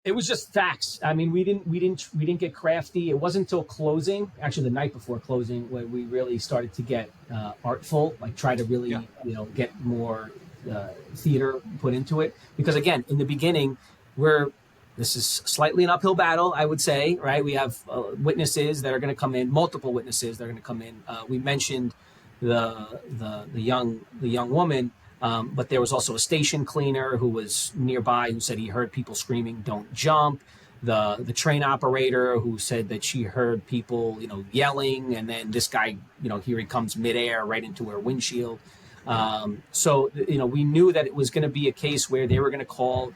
It was just facts. I mean, we didn't get crafty. It wasn't until closing, actually the night before closing, when we really started to get artful, like try to Yeah. really, get more theater put into it. Because again, in the beginning, we're this is slightly an uphill battle, I would say, right? We have witnesses that are going to come in, multiple witnesses that are going to come in. We mentioned the young woman, but there was also a station cleaner who was nearby who said he heard people screaming, "Don't jump." The train operator who said that she heard people, yelling, and then this guy, here he comes midair right into her windshield. So, we knew that it was going to be a case where they were going to call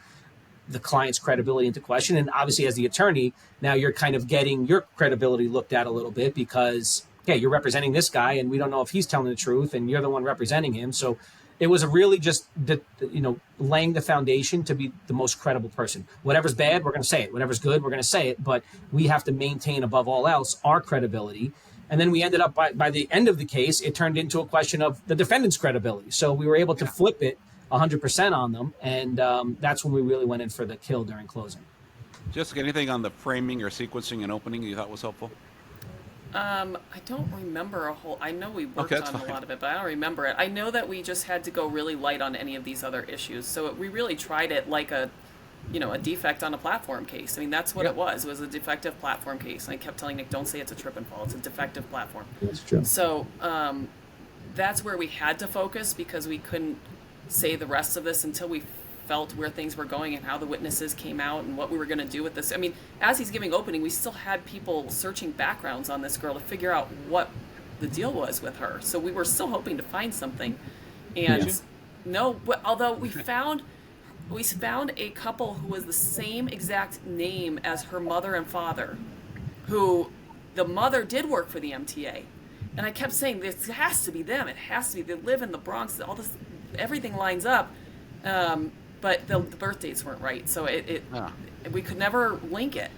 the client's credibility into question. And obviously, as the attorney, now you're kind of getting your credibility looked at a little bit because, yeah, you're representing this guy and we don't know if he's telling the truth and you're the one representing him. So it was really just, laying the foundation to be the most credible person. Whatever's bad, we're going to say it. Whatever's good, we're going to say it. But we have to maintain above all else our credibility. And then we ended up by the end of the case, it turned into a question of the defendant's credibility. So we were able to flip it 100% on them, and that's when we really went in for the kill during closing. Jessica, anything on the framing or sequencing and opening you thought was helpful? I don't remember a whole. I know we worked Okay, on that's a fine. lot of it, but I don't remember it. I know that we just had to go really light on any of these other issues. So we really tried it like a defect on a platform case. I mean, that's what Yep. it was. It was a defective platform case. And I kept telling Nick, don't say it's a trip and fall. It's a defective platform. That's true. So that's where we had to focus because we couldn't say the rest of this until we felt where things were going and how the witnesses came out and what we were going to do with this. I mean, as he's giving opening, we still had people searching backgrounds on this girl to figure out what the deal was with her. So we were still hoping to find something. And Yes. no, although we found a couple who was the same exact name as her mother and father, who the mother did work for the MTA. And I kept saying, this has to be them. It has to be. They live in the Bronx. All this, everything lines up. But the birth dates weren't right. So we could never link it.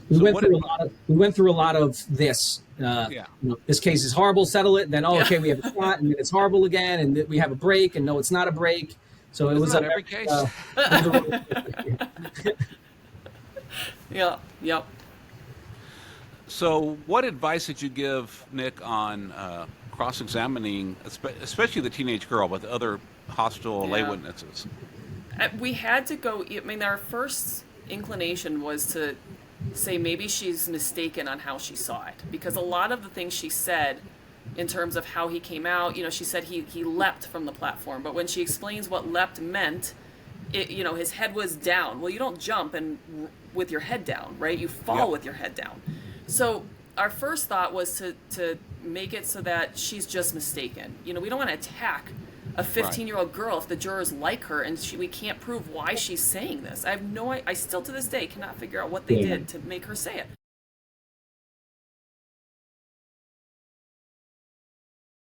We went through a lot of this. This case is horrible. Settle it. Then okay, we have a plot, and then it's horrible again, and we have a break, and no, it's not a break. So it was Isn't that every case? Yeah. Yep. So what advice did you give Nick on cross-examining, especially the teenage girl, but the other hostile lay Yeah. witnesses? We had to go. I mean, our first inclination was to say maybe she's mistaken on how she saw it, because a lot of the things she said in terms of how he came out, she said he leapt from the platform, but when she explains what leapt meant, his head was down. Well, you don't jump with your head down, right? You fall with your head down. So our first thought was to make it so that she's just mistaken. We don't want to attack a 15-year-old girl if the jurors like her and we can't prove why she's saying this. I still to this day cannot figure out what they did to make her say it.